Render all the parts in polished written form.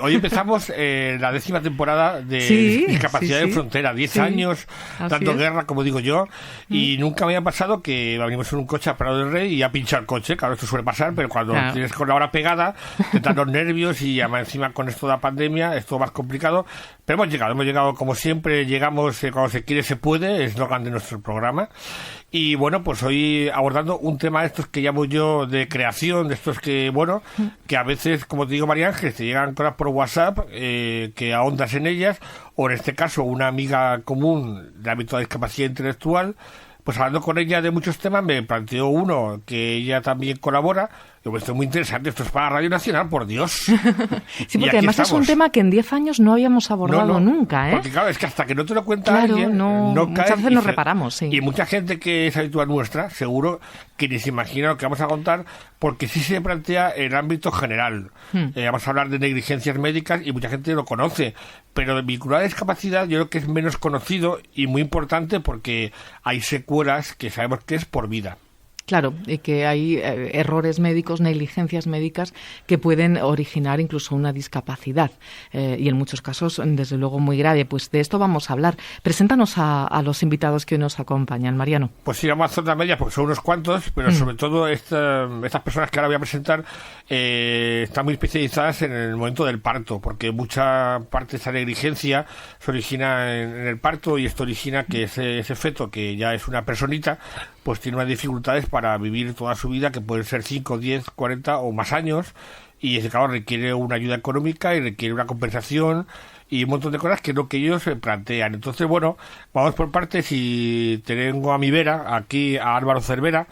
hoy empezamos la 10ª temporada de Discapacidad en Frontera. 10 años dando guerra, como digo yo, y nunca me había pasado que venimos en un coche a Prado del Rey y a pinchar el coche. Claro, esto suele pasar, pero cuando tienes con la hora pegada, te dan los nervios y además encima con esto de la pandemia es todo más complicado. Pero hemos llegado como siempre, llegamos cuando se quiere se puede, es lo grande de nuestro programa. Y bueno, pues hoy abordando un tema de estos que llamo yo de creación, de estos que, bueno, que a veces, como te digo, María Ángeles, te llegan cosas por WhatsApp, que ahondas en ellas, o en este caso una amiga común de ámbito de discapacidad intelectual, pues hablando con ella de muchos temas, me planteó uno que ella también colabora. Yo, esto es muy interesante, esto es para Radio Nacional, por Dios. Sí, porque además es un tema que en 10 años no habíamos abordado nunca, ¿eh? Porque claro, es que hasta que no te lo cuenta alguien, no muchas veces nos reparamos, sí. Y mucha gente que es habitual nuestra, seguro que ni se imagina lo que vamos a contar, porque sí se plantea en el ámbito general. Vamos a hablar de negligencias médicas y mucha gente lo conoce, pero vinculado a la discapacidad yo creo que es menos conocido y muy importante porque hay secuelas que sabemos que es por vida. Claro, y que hay errores médicos, negligencias médicas que pueden originar incluso una discapacidad y en muchos casos, desde luego, muy grave. Pues de esto vamos a hablar. Preséntanos a los invitados que hoy nos acompañan, Mariano. Pues sí, vamos a hacer la media porque son unos cuantos, pero sobre todo estas personas que ahora voy a presentar están muy especializadas en el momento del parto, porque mucha parte de esa negligencia se origina en el parto y esto origina que ese feto, que ya es una personita, pues tiene unas dificultades para vivir toda su vida, que pueden ser 5, 10, 40 o más años, y ese caso requiere una ayuda económica y requiere una compensación y un montón de cosas que es lo que ellos se plantean. Entonces, bueno, vamos por partes y tengo a mi vera, aquí a Álvaro Cervera.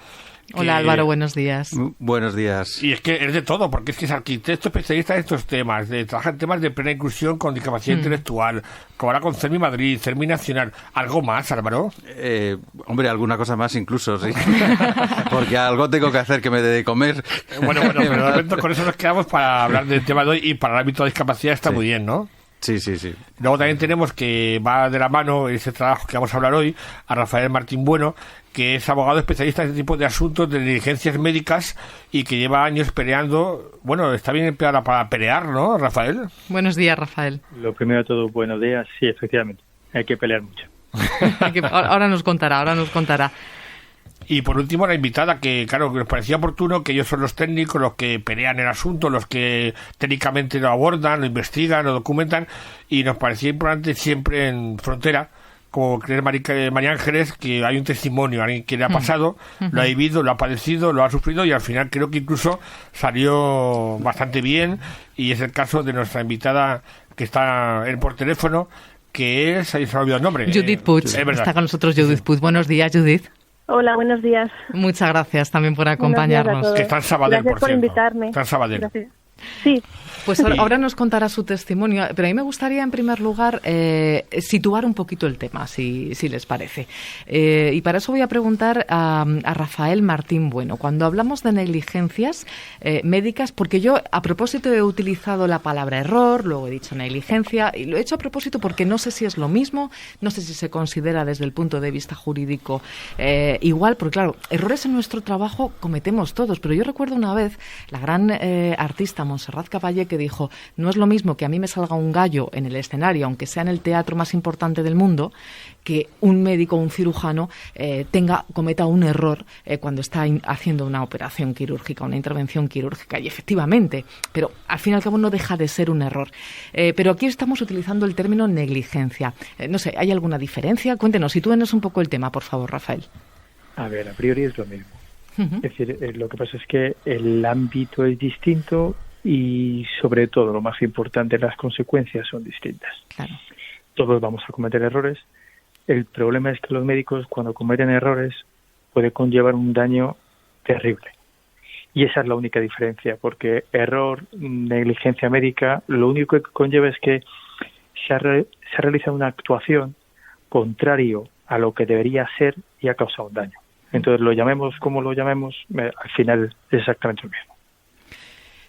Hola Álvaro, buenos días. Buenos días. Y es que es de todo, porque es que es arquitecto especialista en estos temas, trabaja en temas de plena inclusión con discapacidad intelectual, como ahora con CERMI Madrid, CERMI Nacional. ¿Algo más, Álvaro? Hombre, alguna cosa más incluso, sí. Porque algo tengo que hacer que me dé de comer. Bueno, pero de momento con eso nos quedamos para hablar del tema de hoy y para el ámbito de discapacidad está muy bien, ¿no? Sí. Luego también tenemos que va de la mano ese trabajo que vamos a hablar hoy a Rafael Martín Bueno, que es abogado especialista en este tipo de asuntos de negligencias médicas y que lleva años peleando. Bueno, está bien empleada para pelear, ¿no, Rafael? Buenos días, Rafael. Lo primero de todo, buenos días. Sí, efectivamente, hay que pelear mucho. Ahora nos contará. Y por último, la invitada, que claro, que nos parecía oportuno, que ellos son los técnicos, los que pelean el asunto, los que técnicamente lo abordan, lo investigan, lo documentan, y nos parecía importante siempre en Frontera, como creer María Ángeles, que hay un testimonio, alguien que le ha pasado, lo ha vivido, lo ha padecido, lo ha sufrido, y al final creo que incluso salió bastante bien, y es el caso de nuestra invitada que está por teléfono, que es, ahí se me ha olvidado el nombre. Judith Puig, está con nosotros Judith Puig. Buenos días, Judith. Hola, buenos días. Muchas gracias también por acompañarnos. Que está en Sabadell, gracias por invitarme. Está en Sabadell. Gracias. Sí. Pues ahora nos contará su testimonio, pero a mí me gustaría en primer lugar situar un poquito el tema, si les parece. Y para eso voy a preguntar a Rafael Martín Bueno. Cuando hablamos de negligencias médicas, porque yo a propósito he utilizado la palabra error, luego he dicho negligencia, y lo he hecho a propósito porque no sé si es lo mismo, no sé si se considera desde el punto de vista jurídico igual, porque claro, errores en nuestro trabajo cometemos todos, pero yo recuerdo una vez la gran artista Montserrat Caballé que dijo, no es lo mismo que a mí me salga un gallo en el escenario, aunque sea en el teatro más importante del mundo, que un médico o un cirujano cometa un error cuando está haciendo una operación quirúrgica, una intervención quirúrgica. Y efectivamente, pero al fin y al cabo no deja de ser un error. Pero aquí estamos utilizando el término negligencia. No sé, ¿hay alguna diferencia? Cuéntenos, sitúenos un poco el tema, por favor, Rafael. A ver, a priori es lo mismo. Es decir, lo que pasa es que el ámbito es distinto y, sobre todo, lo más importante, las consecuencias son distintas. Claro. Todos vamos a cometer errores. El problema es que los médicos, cuando cometen errores, puede conllevar un daño terrible. Y esa es la única diferencia, porque error, negligencia médica, lo único que conlleva es que se ha realizado una actuación contrario a lo que debería ser y ha causado un daño. Entonces, lo llamemos como lo llamemos, al final es exactamente lo mismo.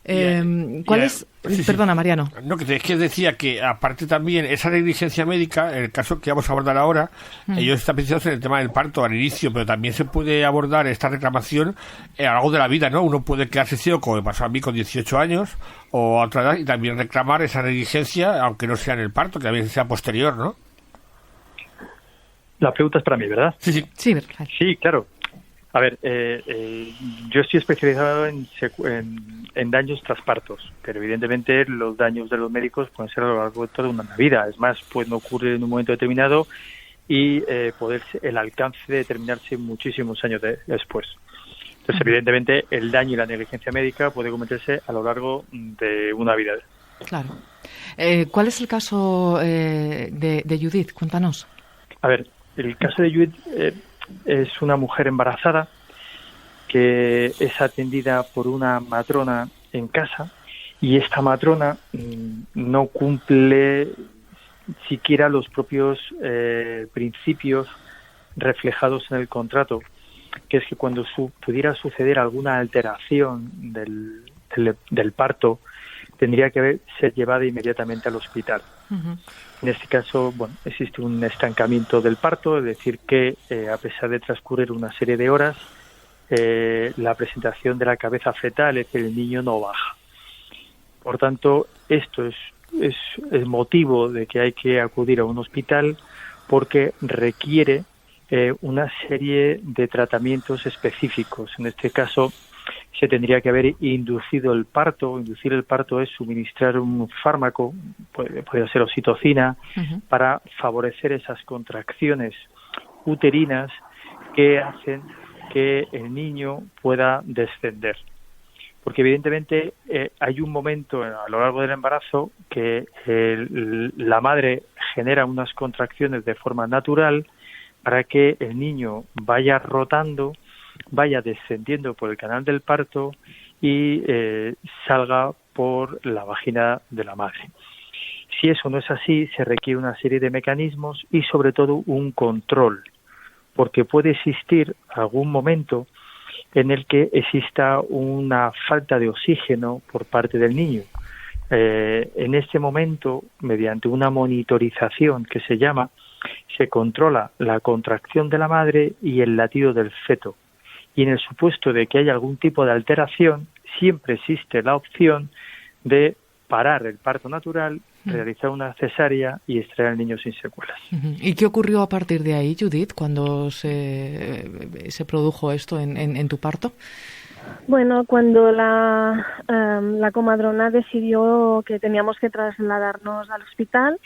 ¿Cuál es? Sí. Perdona, Mariano. No, es que decía que aparte también esa negligencia médica, en el caso que vamos a abordar ahora, ellos están pensados en el tema del parto al inicio, pero también se puede abordar esta reclamación a lo largo de la vida, ¿no? Uno puede quedarse ciego, como me pasó a mí con 18 años, o a otra edad, y también reclamar esa negligencia, aunque no sea en el parto, que también sea posterior, ¿no? La pregunta es para mí, ¿verdad? Sí. Sí, claro. A ver, yo estoy especializado en daños tras partos, pero evidentemente los daños de los médicos pueden ser a lo largo de toda una vida. Es más, pueden ocurrir en un momento determinado y el alcance de determinarse muchísimos años después. Entonces, evidentemente, el daño y la negligencia médica puede cometerse a lo largo de una vida. Claro. ¿Cuál es el caso de Judith? Cuéntanos. A ver, el caso de Judith es una mujer embarazada que es atendida por una matrona en casa y esta matrona no cumple siquiera los propios principios reflejados en el contrato, que es que cuando pudiera suceder alguna alteración del parto, tendría que ser llevada inmediatamente al hospital. Uh-huh. En este caso, existe un estancamiento del parto, es decir, que a pesar de transcurrir una serie de horas, la presentación de la cabeza fetal es que el niño no baja. Por tanto, esto es el motivo de que hay que acudir a un hospital porque requiere una serie de tratamientos específicos. En este caso, se tendría que haber inducido el parto. Inducir el parto es suministrar un fármaco, puede ser oxitocina, uh-huh, para favorecer esas contracciones uterinas que hacen que el niño pueda descender. Porque evidentemente hay un momento a lo largo del embarazo que la madre genera unas contracciones de forma natural para que el niño vaya rotando, vaya descendiendo por el canal del parto y salga por la vagina de la madre. Si eso no es así, se requiere una serie de mecanismos y sobre todo un control, porque puede existir algún momento en el que exista una falta de oxígeno por parte del niño. En este momento, mediante una monitorización que se llama, se controla la contracción de la madre y el latido del feto. Y en el supuesto de que haya algún tipo de alteración, siempre existe la opción de parar el parto natural, realizar una cesárea y extraer al niño sin secuelas. ¿Y qué ocurrió a partir de ahí, Judith, cuando se produjo esto en tu parto? Bueno, cuando la comadrona decidió que teníamos que trasladarnos al hospital,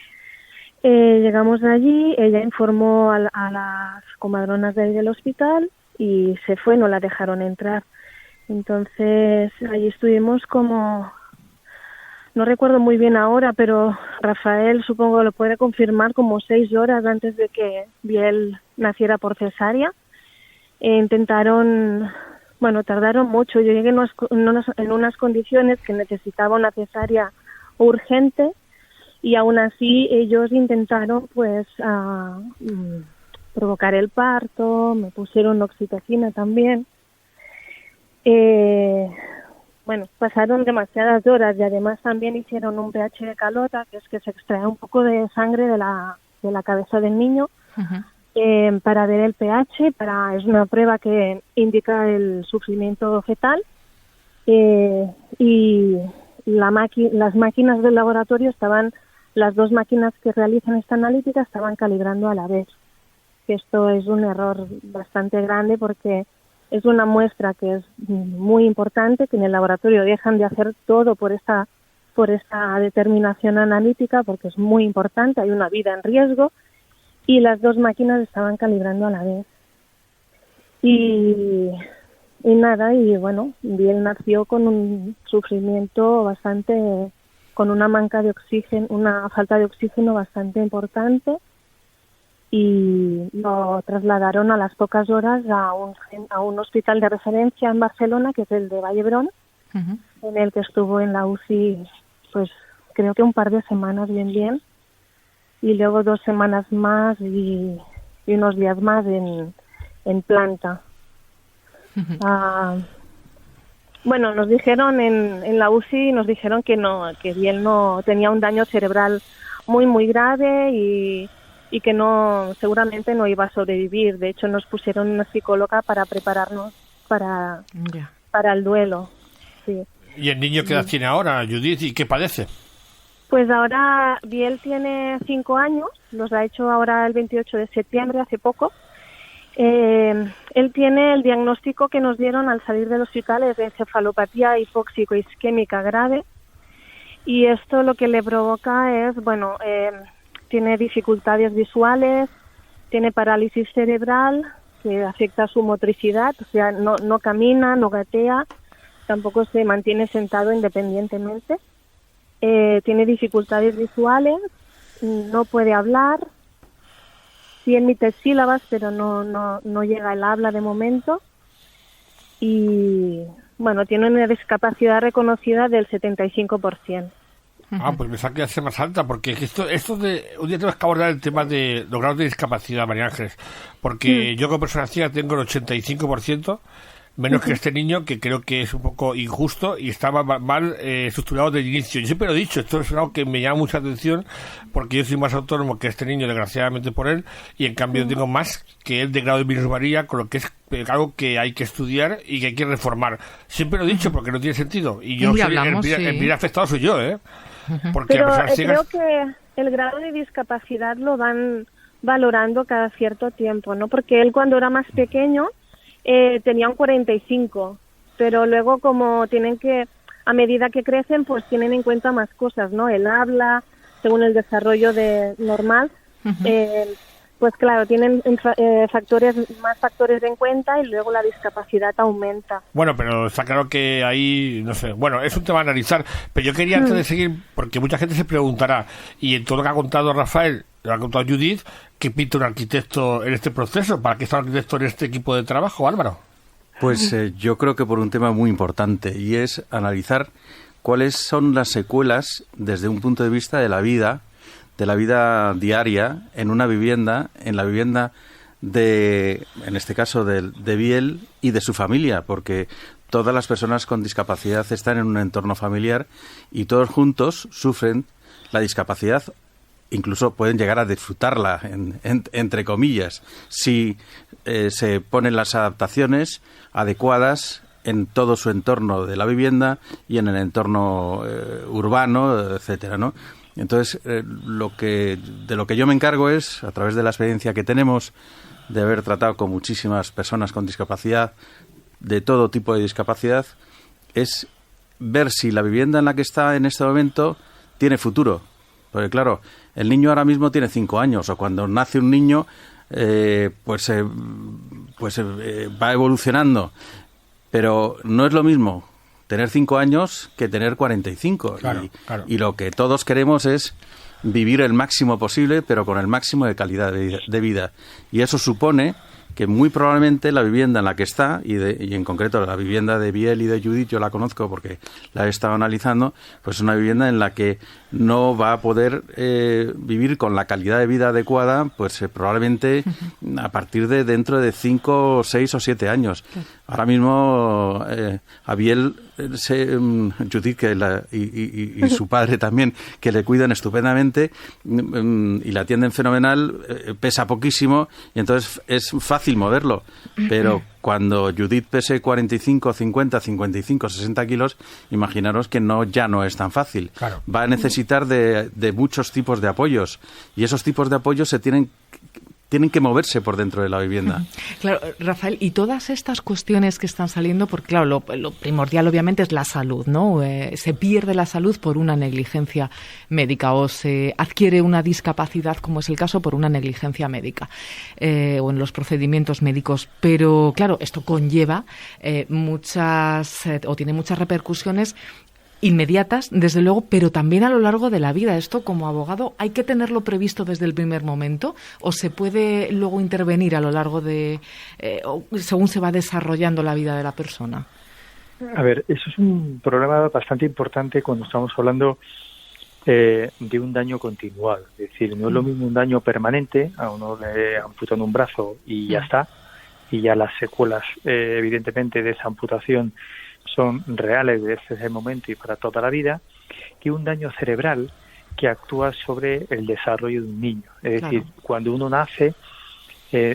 llegamos allí, ella informó a las comadronas del hospital y se fue, no la dejaron entrar. Entonces, allí estuvimos como, no recuerdo muy bien ahora, pero Rafael supongo lo puede confirmar, como 6 horas antes de que Biel naciera por cesárea. Tardaron mucho. Yo llegué en unas condiciones que necesitaba una cesárea urgente y aún así ellos intentaron provocar el parto, me pusieron oxitocina también. Pasaron demasiadas horas y además también hicieron un pH de calota, que es que se extrae un poco de sangre de la cabeza del niño, uh-huh, para ver el pH, es una prueba que indica el sufrimiento fetal, y las máquinas del laboratorio las 2 máquinas que realizan esta analítica estaban calibrando a la vez. Esto es un error bastante grande porque es una muestra que es muy importante, que en el laboratorio dejan de hacer todo por esta determinación analítica, porque es muy importante, hay una vida en riesgo, y las 2 máquinas estaban calibrando a la vez. Y Biel nació con un sufrimiento bastante, con una falta de oxígeno bastante importante, y lo trasladaron a las pocas horas a un hospital de referencia en Barcelona, que es el de Vallebron, uh-huh, en el que estuvo en la UCI, creo que un par de semanas bien, y luego 2 semanas más y unos días más en planta. Uh-huh. Bueno, nos dijeron en la UCI, nos dijeron que no, que Biel no tenía un daño cerebral muy grave y que no, seguramente no iba a sobrevivir. De hecho, nos pusieron una psicóloga para prepararnos para el duelo. Sí. ¿Y el niño qué edad tiene ahora, Judith, y qué padece? Pues ahora Biel tiene 5 años, los ha hecho ahora el 28 de septiembre, hace poco. Él tiene el diagnóstico que nos dieron al salir del hospital, es de encefalopatía hipóxico-isquémica grave, y esto lo que le provoca es, tiene dificultades visuales, tiene parálisis cerebral que afecta a su motricidad, o sea, no camina, no gatea, tampoco se mantiene sentado independientemente. Tiene dificultades visuales, no puede hablar, sí emite sílabas, pero no llega al habla de momento. Y bueno, tiene una discapacidad reconocida del 75%. Pues me saqué a ser más alta, porque esto de un día tenemos que abordar el tema de los grados de discapacidad, María Ángeles, porque yo como persona ciega tengo el 85%, menos que este niño, que creo que es un poco injusto y estaba mal estructurado desde el inicio. Yo siempre lo he dicho, esto es algo que me llama mucha atención, porque yo soy más autónomo que este niño, desgraciadamente por él, y en cambio tengo más que él de grado de minusvalía, con lo que es algo que hay que estudiar y que hay que reformar. Siempre lo he dicho, porque no tiene sentido. Y yo el primer afectado soy yo, porque pero a creo que el grado de discapacidad lo van valorando cada cierto tiempo, ¿no? Porque él cuando era más pequeño tenía un 45, pero luego como tienen que, a medida que crecen, pues tienen en cuenta más cosas, ¿no? El habla, según el desarrollo normal, pues claro, tienen más factores en cuenta y luego la discapacidad aumenta. Bueno, pero está claro que ahí, no sé, bueno, es un tema a analizar, pero yo quería antes de seguir, porque mucha gente se preguntará, y en todo lo que ha contado Rafael, lo ha contado Judith, ¿qué pinta un arquitecto en este proceso? ¿Para qué está un arquitecto en este equipo de trabajo, Álvaro? Pues yo creo que por un tema muy importante, y es analizar cuáles son las secuelas desde un punto de vista de la vida diaria en una vivienda, en la vivienda en este caso de Biel y de su familia, porque todas las personas con discapacidad están en un entorno familiar y todos juntos sufren la discapacidad, incluso pueden llegar a disfrutarla, entre comillas, si se ponen las adaptaciones adecuadas en todo su entorno de la vivienda y en el entorno urbano, etcétera, ¿no? Entonces, de lo que yo me encargo es, a través de la experiencia que tenemos, de haber tratado con muchísimas personas con discapacidad, de todo tipo de discapacidad, es ver si la vivienda en la que está en este momento tiene futuro. Porque claro, el niño ahora mismo tiene 5 años, o cuando nace un niño, va evolucionando. Pero no es lo mismo tener 5 años que tener 45. Claro. Y lo que todos queremos es vivir el máximo posible, pero con el máximo de calidad de vida. Y eso supone que muy probablemente la vivienda en la que está, y en concreto la vivienda de Biel y de Judith, yo la conozco porque la he estado analizando, pues es una vivienda en la que no va a poder vivir con la calidad de vida adecuada, pues probablemente a partir de dentro de 5, 6 o 7 años. Ahora mismo a Biel, Judith y su padre también, que le cuidan estupendamente y la atienden fenomenal, pesa poquísimo y entonces es fácil moverlo, pero cuando Judith pese 45, 50, 55, 60 kilos, imaginaros que ya no es tan fácil. Claro. Va a necesitar de muchos tipos de apoyos y esos tipos de apoyos tienen que moverse por dentro de la vivienda. Claro, Rafael, y todas estas cuestiones que están saliendo, porque claro, lo primordial obviamente es la salud, ¿no? Se pierde la salud por una negligencia médica o se adquiere una discapacidad, como es el caso, por una negligencia médica o en los procedimientos médicos. Pero claro, esto conlleva tiene muchas repercusiones inmediatas, desde luego, pero también a lo largo de la vida. Esto, como abogado, ¿hay que tenerlo previsto desde el primer momento o se puede luego intervenir a lo largo según se va desarrollando la vida de la persona? A ver, eso es un problema bastante importante cuando estamos hablando de un daño continuado. Es decir, no es lo mismo un daño permanente, a uno le amputan un brazo y ya está, y ya las secuelas, evidentemente, de esa amputación son reales desde ese momento y para toda la vida, que un daño cerebral que actúa sobre el desarrollo de un niño. Es decir, cuando uno nace,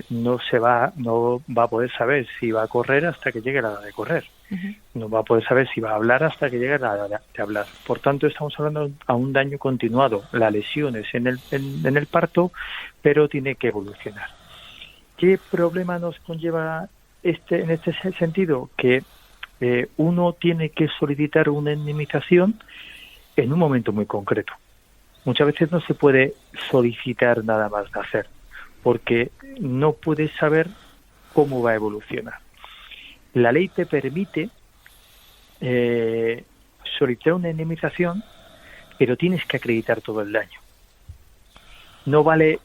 no va a poder saber si va a correr hasta que llegue la edad de correr. No va a poder saber si va a hablar hasta que llegue la edad de hablar. Por tanto, estamos hablando a un daño continuado. La lesión es en el parto, pero tiene que evolucionar. ¿Qué problema nos conlleva en este sentido? Que uno tiene que solicitar una indemnización en un momento muy concreto. Muchas veces no se puede solicitar nada más nacer, porque no puedes saber cómo va a evolucionar. La ley te permite solicitar una indemnización, pero tienes que acreditar todo el daño. No vale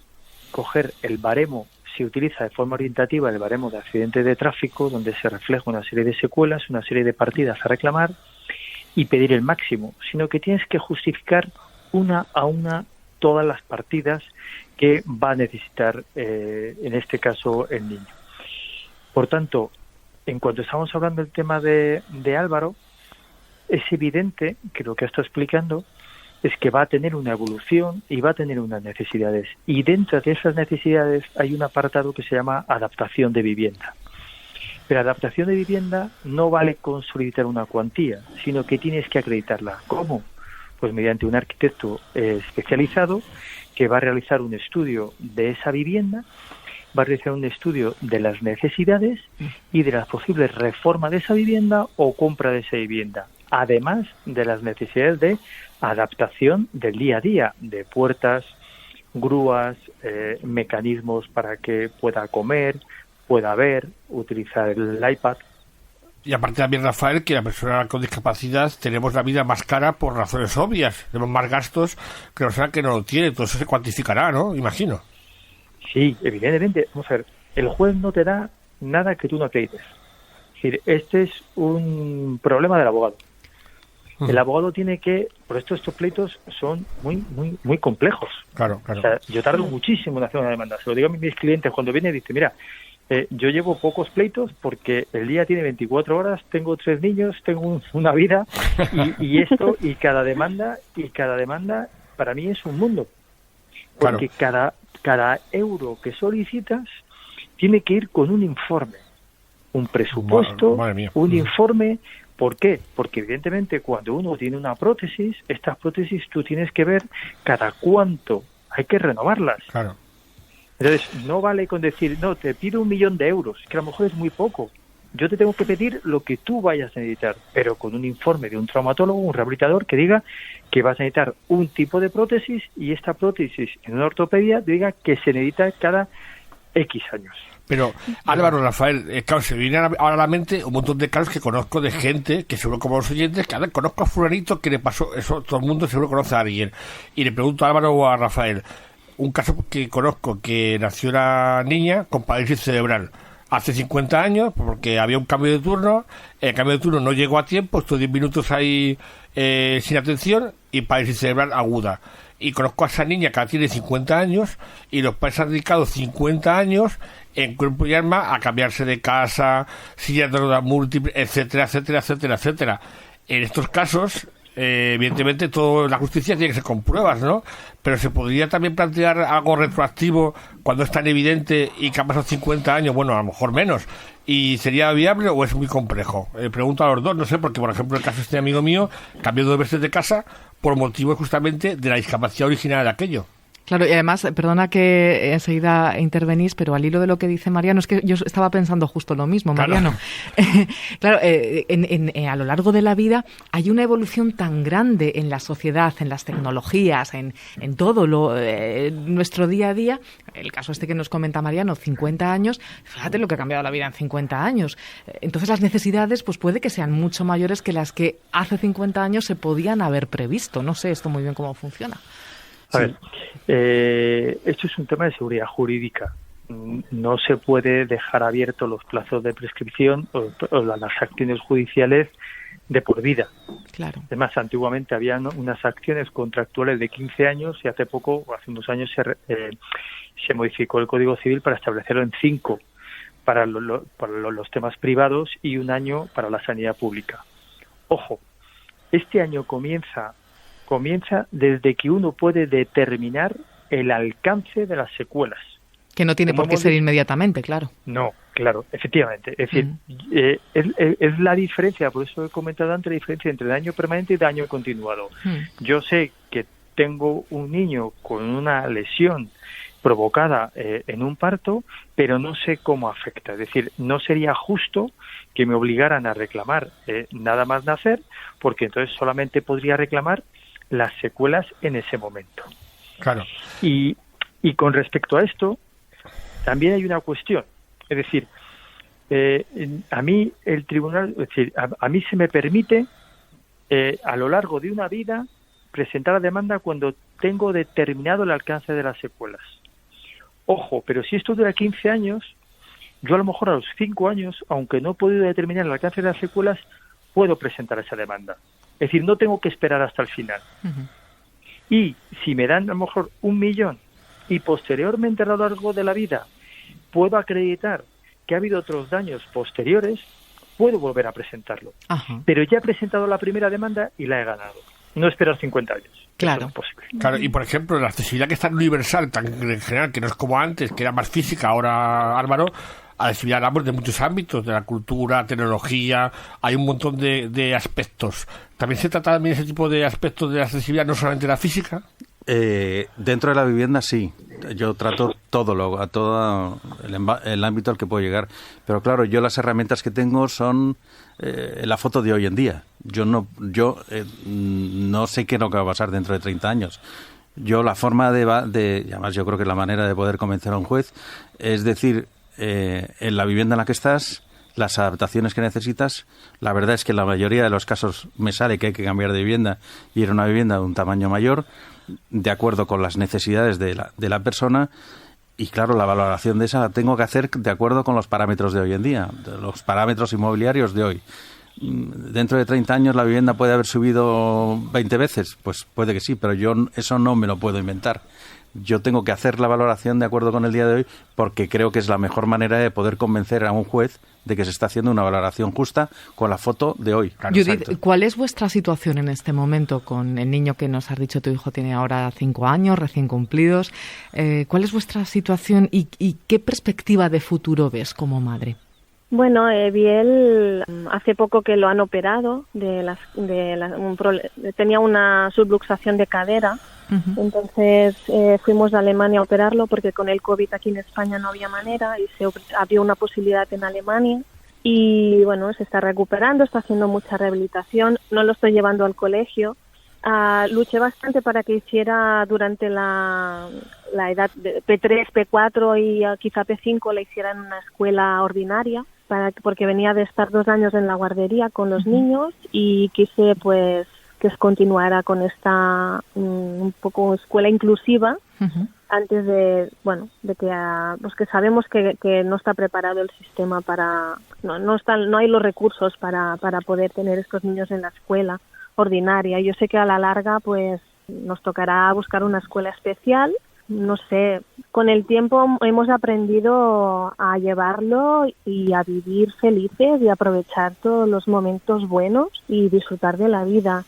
coger el baremo, se utiliza de forma orientativa el baremo de accidentes de tráfico, donde se refleja una serie de secuelas, una serie de partidas a reclamar y pedir el máximo, sino que tienes que justificar una a una todas las partidas que va a necesitar, en este caso, el niño. Por tanto, en cuanto estamos hablando del tema de Álvaro, es evidente que lo que está explicando es que va a tener una evolución y va a tener unas necesidades. Y dentro de esas necesidades hay un apartado que se llama adaptación de vivienda. Pero adaptación de vivienda no vale con solicitar una cuantía, sino que tienes que acreditarla. ¿Cómo? Pues mediante un arquitecto especializado que va a realizar un estudio de esa vivienda, va a realizar un estudio de las necesidades y de las posibles reformas de esa vivienda o compra de esa vivienda, además de las necesidades de adaptación del día a día, de puertas, grúas, mecanismos para que pueda comer, pueda ver, utilizar el iPad. Y aparte también, Rafael, que la persona con discapacidad tenemos la vida más cara por razones obvias. Tenemos más gastos que la persona que no lo tiene. Todo eso se cuantificará, ¿no? Imagino. Sí, evidentemente. Vamos a ver, el juez no te da nada que tú no acredites. Es decir, este es un problema del abogado. El abogado tiene que... Por esto estos pleitos son muy complejos. Claro. O sea, yo tardo muchísimo en hacer una demanda. Se lo digo a mis clientes cuando vienen y dicen, mira, yo llevo pocos pleitos porque el día tiene 24 horas, tengo 3 niños, tengo una vida y esto y cada demanda para mí es un mundo. Porque cada euro que solicitas tiene que ir con un informe, un presupuesto, madre mía. Un informe. ¿Por qué? Porque evidentemente cuando uno tiene una prótesis, estas prótesis tú tienes que ver cada cuánto hay que renovarlas. Claro. Entonces, no vale con decir, no, te pido 1 millón de euros, que a lo mejor es muy poco. Yo te tengo que pedir lo que tú vayas a necesitar, pero con un informe de un traumatólogo, un rehabilitador, que diga que vas a necesitar un tipo de prótesis y esta prótesis en una ortopedia diga que se necesita cada X años. Pero, Álvaro, Rafael, claro, se me viene ahora a la mente un montón de casos que conozco de gente, que seguro como los oyentes, que conozco a fulanito que le pasó eso, todo el mundo seguro conoce a alguien. Y le pregunto a Álvaro o a Rafael, un caso que conozco, que nació una niña con parálisis cerebral hace 50 años, porque había un cambio de turno, el cambio de turno no llegó a tiempo, estos 10 minutos ahí sin atención, y parálisis cerebral aguda. Y conozco a esa niña que tiene 50 años, y los padres han dedicado 50 años en cuerpo y alma a cambiarse de casa, silla de ruedas múltiples, etcétera. En estos casos, evidentemente, toda la justicia tiene que ser con pruebas, ¿no? Pero se podría también plantear algo retroactivo cuando es tan evidente y que han pasado 50 años, bueno, a lo mejor menos, y sería viable o es muy complejo. Pregunto a los dos, no sé, porque por ejemplo el caso de este amigo mío cambió 2 veces de casa por motivo justamente de la discapacidad original de aquello. Claro, y además, perdona que enseguida intervenís, pero al hilo de lo que dice Mariano, es que yo estaba pensando justo lo mismo, Mariano. Claro, a lo largo de la vida hay una evolución tan grande en la sociedad, en las tecnologías, en todo nuestro día a día. El caso este que nos comenta Mariano, 50 años, fíjate lo que ha cambiado la vida en 50 años. Entonces las necesidades pues puede que sean mucho mayores que las que hace 50 años se podían haber previsto. No sé esto muy bien cómo funciona. A ver, esto es un tema de seguridad jurídica. No se puede dejar abiertos los plazos de prescripción o las acciones judiciales de por vida. Claro. Además, antiguamente había unas acciones contractuales de 15 años y hace unos años, se modificó el Código Civil para establecerlo en 5 para los temas privados y 1 año para la sanidad pública. Ojo, este año comienza desde que uno puede determinar el alcance de las secuelas. Que no tiene por qué ser inmediatamente, claro. No, claro, efectivamente. Es decir, es la diferencia, por eso he comentado antes, la diferencia entre daño permanente y daño continuado. Yo sé que tengo un niño con una lesión provocada en un parto, pero no sé cómo afecta. Es decir, no sería justo que me obligaran a reclamar nada más nacer, porque entonces solamente podría reclamar las secuelas en ese momento. Claro. Y con respecto a esto, también hay una cuestión. Es decir, a mí el tribunal, es decir, a mí se me permite a lo largo de una vida presentar la demanda cuando tengo determinado el alcance de las secuelas. Ojo, pero si esto dura 15 años, yo a lo mejor a los 5 años, aunque no he podido determinar el alcance de las secuelas, puedo presentar esa demanda. Es decir, no tengo que esperar hasta el final. Y si me dan a lo mejor 1 millón y posteriormente a lo largo de la vida puedo acreditar que ha habido otros daños posteriores, puedo volver a presentarlo. Pero ya he presentado la primera demanda y la he ganado. No esperar 50 años. Claro. No es posible. Claro, y por ejemplo, la accesibilidad que es tan universal, tan en general, que no es como antes, que era más física, ahora, Álvaro, a accesibilidad hablamos de muchos ámbitos, de la cultura, tecnología, hay un montón de aspectos. ¿También se trata también ese tipo de aspectos de accesibilidad, no solamente la física? Dentro de la vivienda sí, yo trato todo el ámbito al que puedo llegar, pero claro, yo las herramientas que tengo son la foto de hoy en día. Yo no sé qué es lo que va a pasar dentro de 30 años. Yo la forma y además yo creo que la manera de poder convencer a un juez es decir, en la vivienda en la que estás, las adaptaciones que necesitas, la verdad es que en la mayoría de los casos me sale que hay que cambiar de vivienda y ir a una vivienda de un tamaño mayor, de acuerdo con las necesidades de la persona, y claro, la valoración de esa la tengo que hacer de acuerdo con los parámetros de hoy en día, los parámetros inmobiliarios de hoy. ¿Dentro de 30 años la vivienda puede haber subido 20 veces? Pues puede que sí, pero yo eso no me lo puedo inventar. Yo tengo que hacer la valoración de acuerdo con el día de hoy porque creo que es la mejor manera de poder convencer a un juez de que se está haciendo una valoración justa con la foto de hoy. Claro, Judith, exacto. ¿Cuál es vuestra situación en este momento con el niño que nos has dicho tu hijo tiene ahora 5 años, recién cumplidos? ¿Cuál es vuestra situación y qué perspectiva de futuro ves como madre? Bueno, Biel hace poco que lo han operado, tenía una subluxación de cadera. Entonces fuimos a Alemania a operarlo porque con el COVID aquí en España no había manera y se abrió una posibilidad en Alemania y bueno, se está recuperando, está haciendo mucha rehabilitación, no lo estoy llevando al colegio. Luché bastante para que hiciera durante la edad de P3, P4 y quizá P5 la hiciera en una escuela ordinaria porque venía de estar 2 años en la guardería con los niños y quise pues que continuara con esta un poco escuela inclusiva antes de que sabemos que no está preparado el sistema no hay los recursos para poder tener estos niños en la escuela ordinaria. Yo sé que a la larga pues nos tocará buscar una escuela especial. No sé, con el tiempo hemos aprendido a llevarlo y a vivir felices y aprovechar todos los momentos buenos y disfrutar de la vida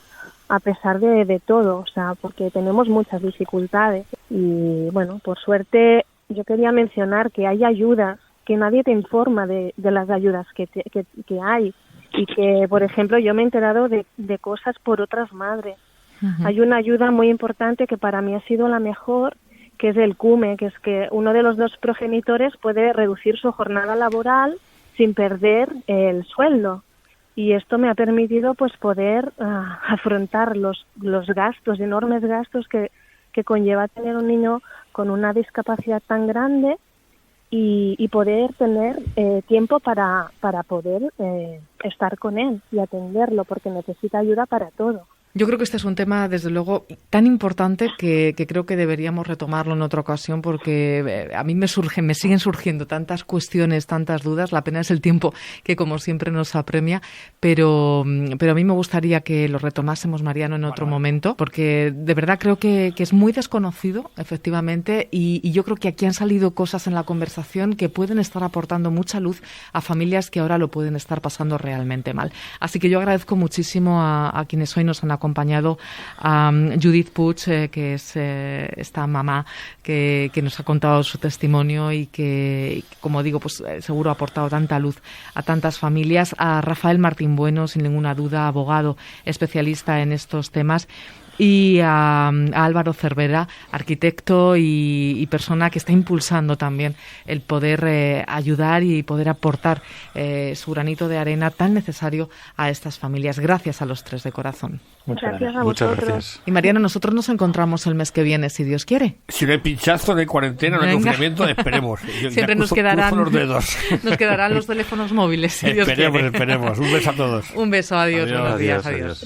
a pesar de todo, o sea, porque tenemos muchas dificultades y bueno, por suerte yo quería mencionar que hay ayudas, que nadie te informa de las ayudas que hay y que, por ejemplo, yo me he enterado de cosas por otras madres. Hay una ayuda muy importante que para mí ha sido la mejor, que es el CUME, que es que uno de los 2 progenitores puede reducir su jornada laboral sin perder el sueldo. Y esto me ha permitido pues poder afrontar los gastos, enormes gastos que conlleva tener un niño con una discapacidad tan grande y poder tener tiempo para poder estar con él y atenderlo, porque necesita ayuda para todo. Yo creo que este es un tema, desde luego, tan importante que creo que deberíamos retomarlo en otra ocasión, porque a mí me siguen surgiendo tantas cuestiones, tantas dudas. La pena es el tiempo que, como siempre, nos apremia, pero a mí me gustaría que lo retomásemos, Mariano, en otro momento, porque de verdad creo que es muy desconocido, efectivamente, y yo creo que aquí han salido cosas en la conversación que pueden estar aportando mucha luz a familias que ahora lo pueden estar pasando realmente mal. Así que yo agradezco muchísimo a quienes hoy nos han acompañado, a Judith Puig, que es esta mamá que nos ha contado su testimonio y que, como digo, pues seguro ha aportado tanta luz a tantas familias, a Rafael Martín Bueno, sin ninguna duda, abogado especialista en estos temas, y a Álvaro Cervera, arquitecto y persona que está impulsando también el poder ayudar y poder aportar su granito de arena tan necesario a estas familias. Gracias a los tres de corazón. Muchas gracias. Y Mariano, nosotros nos encontramos el mes que viene, si Dios quiere. Si no hay pinchazo, no hay cuarentena, no hay confinamiento, esperemos. Siempre nos quedarán los dedos. Nos quedarán los teléfonos móviles, si Dios quiere. Esperemos. Un beso a todos. Un beso, adiós. Buenos días, adiós.